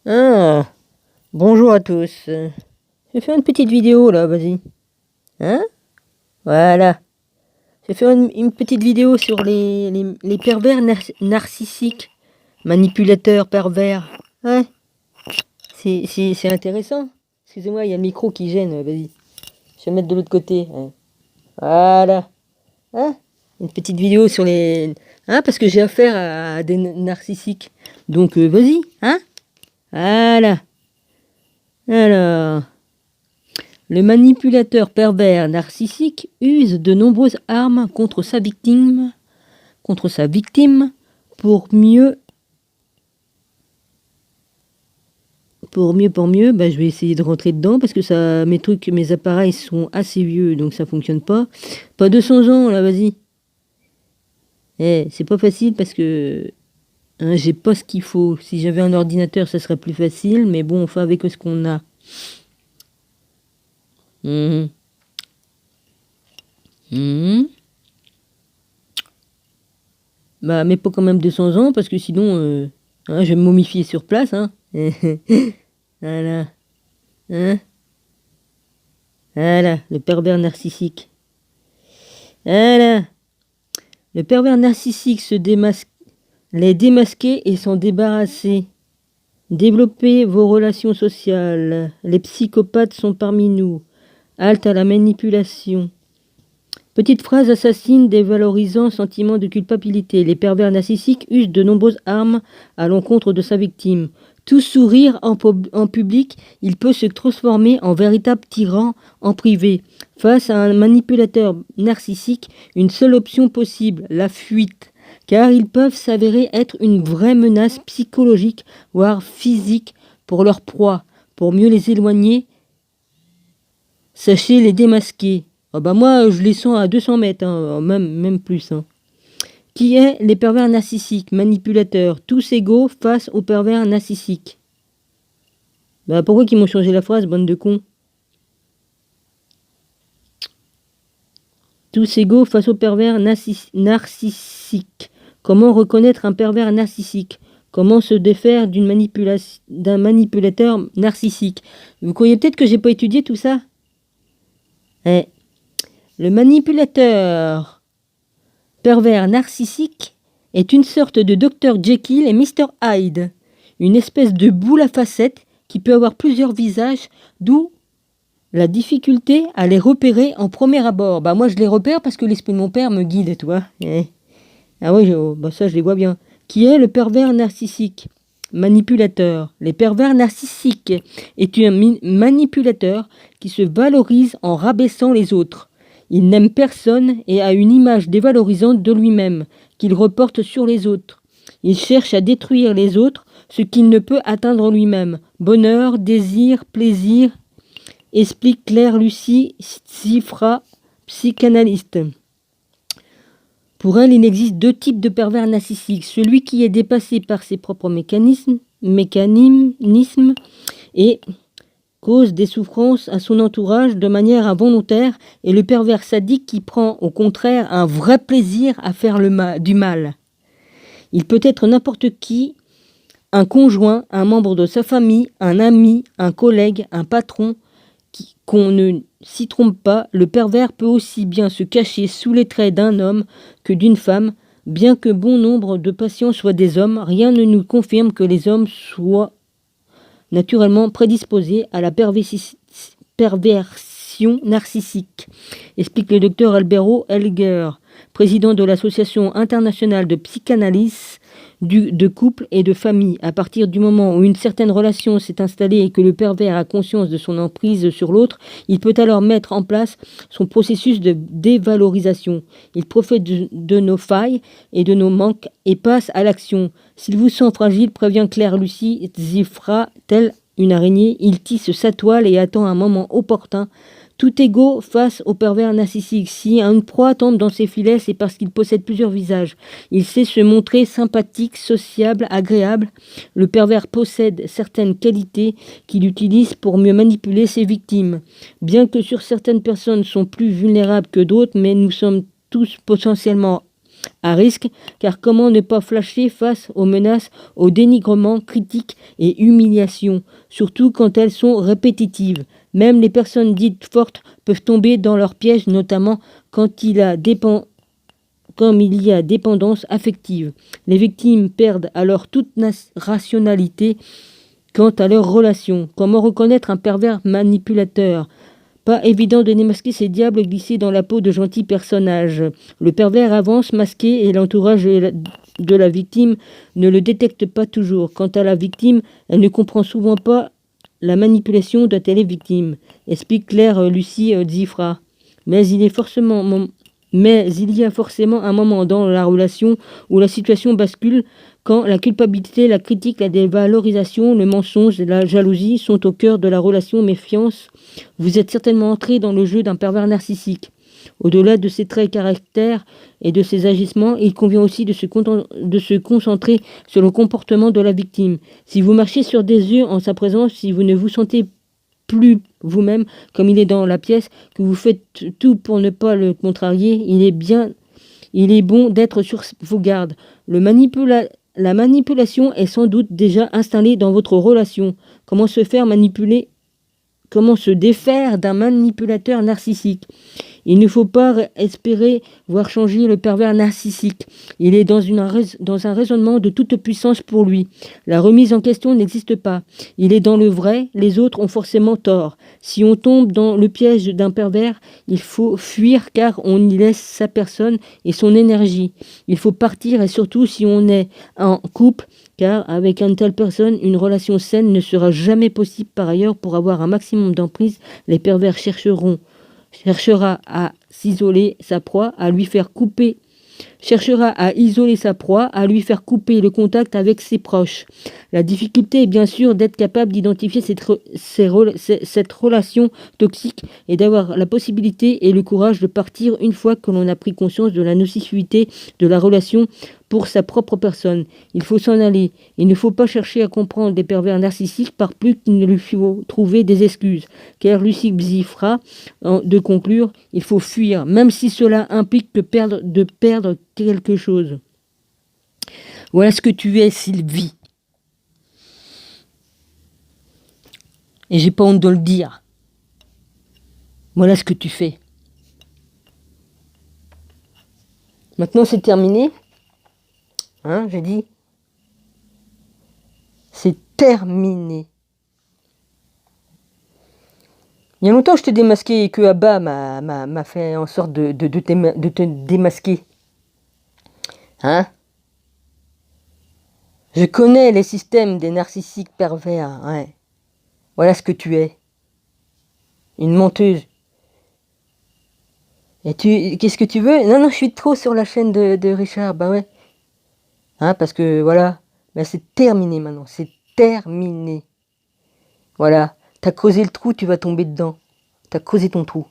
Ah, bonjour à tous. Je vais faire une petite vidéo là, vas-y. Hein? Voilà. Je vais faire une petite vidéo sur les pervers narcissiques. Manipulateurs pervers. Ouais, c'est intéressant. Excusez-moi, il y a le micro qui gêne, vas-y. Je vais me mettre de l'autre côté. Hein. Voilà. Hein? Une petite vidéo sur les... Hein, parce que j'ai affaire à des narcissiques. Donc, vas-y, hein? Voilà. Alors... Le manipulateur pervers narcissique use de nombreuses armes contre sa victime pour mieux, je vais essayer de rentrer dedans parce que ça, mes appareils sont assez vieux donc ça fonctionne pas. Pas 200 ans là, vas-y. C'est pas facile parce que hein, j'ai pas ce qu'il faut. Si j'avais un ordinateur, ça serait plus facile, mais bon, on fait avec ce qu'on a. Mmh. Mmh. Bah, mais pas quand même 200 ans, parce que sinon, hein, je vais me momifier sur place, hein. Voilà. Hein? Voilà, le pervers narcissique. Voilà. Le pervers narcissique les démasquer et s'en débarrasser. Développer vos relations sociales. Les psychopathes sont parmi nous. Halte à la manipulation. Petite phrase assassine dévalorisant sentiment de culpabilité. Les pervers narcissiques usent de nombreuses armes à l'encontre de sa victime. Tout sourire en public, il peut se transformer en véritable tyran en privé. Face à un manipulateur narcissique, une seule option possible, la fuite. Car ils peuvent s'avérer être une vraie menace psychologique, voire physique, pour leur proie. Pour mieux les éloigner, sachez les démasquer. Ah bah moi, je les sens à 200 mètres, hein, même plus. Hein. Qui est les pervers narcissiques, manipulateurs, tous égaux face aux pervers narcissiques? Bah pourquoi qu'ils m'ont changé la phrase, bande de cons? Tous égaux face aux pervers narcissiques. Comment reconnaître un pervers narcissique? Comment se défaire d'un manipulateur narcissique? Vous croyez peut-être que j'ai pas étudié tout ça? Le manipulateur pervers narcissique est une sorte de Dr Jekyll et Mr Hyde, une espèce de boule à facettes qui peut avoir plusieurs visages, d'où la difficulté à les repérer en premier abord. Bah moi je les repère parce que l'esprit de mon père me guide, toi. Ah oui, bah ça je les vois bien. Qui est le pervers narcissique? Manipulateur. Les pervers narcissiques est un manipulateur qui se valorise en rabaissant les autres. Il n'aime personne et a une image dévalorisante de lui-même, qu'il reporte sur les autres. Il cherche à détruire les autres, ce qu'il ne peut atteindre lui-même. Bonheur, désir, plaisir, explique Claire Lucie Zifra, psychanalyste. Pour elle, il existe deux types de pervers narcissiques. Celui qui est dépassé par ses propres mécanismes et cause des souffrances à son entourage de manière involontaire, et le pervers sadique qui prend au contraire un vrai plaisir à faire du mal. Il peut être n'importe qui, un conjoint, un membre de sa famille, un ami, un collègue, un patron, qu'on ne s'y trompe pas, le pervers peut aussi bien se cacher sous les traits d'un homme que d'une femme. Bien que bon nombre de patients soient des hommes, rien ne nous confirme que les hommes soient naturellement prédisposés à la perversion narcissique, explique le docteur Alberto Helger, président de l'Association internationale de psychanalyse de couple et de famille. À partir du moment où une certaine relation s'est installée et que le pervers a conscience de son emprise sur l'autre, il peut alors mettre en place son processus de dévalorisation. Il profite de nos failles et de nos manques et passe à l'action. S'il vous sent fragile, prévient Claire Lucie Zifra, telle une araignée, il tisse sa toile et attend un moment opportun. Tout égaux face au pervers narcissique. Si une proie tombe dans ses filets, c'est parce qu'il possède plusieurs visages. Il sait se montrer sympathique, sociable, agréable. Le pervers possède certaines qualités qu'il utilise pour mieux manipuler ses victimes. Bien que certaines personnes sont plus vulnérables que d'autres, mais nous sommes tous potentiellement À risque, car comment ne pas flasher face aux menaces, aux dénigrements, critiques et humiliations, surtout quand elles sont répétitives. Même les personnes dites fortes peuvent tomber dans leur piège, notamment quand comme il y a dépendance affective. Les victimes perdent alors toute rationalité quant à leur relation. Comment reconnaître un pervers manipulateur? Pas évident de démasquer ces diables glissés dans la peau de gentils personnages. Le pervers avance masqué et l'entourage de la victime ne le détecte pas toujours. Quant à la victime, elle ne comprend souvent pas la manipulation dont elle est victime, explique Claire Lucie Zifra. Mais il y a forcément un moment dans la relation où la situation bascule, quand la culpabilité, la critique, la dévalorisation, le mensonge et la jalousie sont au cœur de la relation méfiance. Vous êtes certainement entré dans le jeu d'un pervers narcissique. Au-delà de ses traits caractères et de ses agissements, il convient aussi de se concentrer sur le comportement de la victime. Si vous marchez sur des œufs en sa présence, si vous ne vous sentez plus vous-même comme il est dans la pièce, que vous faites tout pour ne pas le contrarier, il est bon d'être sur vos gardes. La manipulation est sans doute déjà installée dans votre relation. Comment se faire manipuler? Comment se défaire d'un manipulateur narcissique? Il ne faut pas espérer voir changer le pervers narcissique. Il est dans un raisonnement de toute puissance pour lui. La remise en question n'existe pas. Il est dans le vrai, les autres ont forcément tort. Si on tombe dans le piège d'un pervers, il faut fuir car on y laisse sa personne et son énergie. Il faut partir et surtout si on est en couple, car avec une telle personne, une relation saine ne sera jamais possible. Par ailleurs, pour avoir un maximum d'emprise, les pervers cherchera à isoler sa proie, à lui faire couper le contact avec ses proches. La difficulté est bien sûr d'être capable d'identifier cette relation toxique et d'avoir la possibilité et le courage de partir une fois que l'on a pris conscience de la nocivité de la relation pour sa propre personne. Il faut s'en aller. Il ne faut pas chercher à comprendre les pervers narcissiques par plus qu'il ne lui faut trouver des excuses. Car Lucie Zifra, de conclure, il faut fuir, même si cela implique de perdre quelque chose. Voilà ce que tu es, Sylvie. Et j'ai pas honte de le dire. Voilà ce que tu fais. Maintenant, c'est terminé. Hein, j'ai dit. C'est terminé. Il y a longtemps que je t'ai démasqué et que Abba m'a fait en sorte de te démasquer. Hein? Je connais les systèmes des narcissiques pervers. Ouais. Voilà ce que tu es. Une menteuse. Et qu'est-ce que tu veux? Non, je suis trop sur la chaîne de Richard. Bah ouais. Hein, parce que voilà. Mais c'est terminé maintenant. C'est terminé. Voilà. T'as creusé le trou, tu vas tomber dedans. T'as creusé ton trou.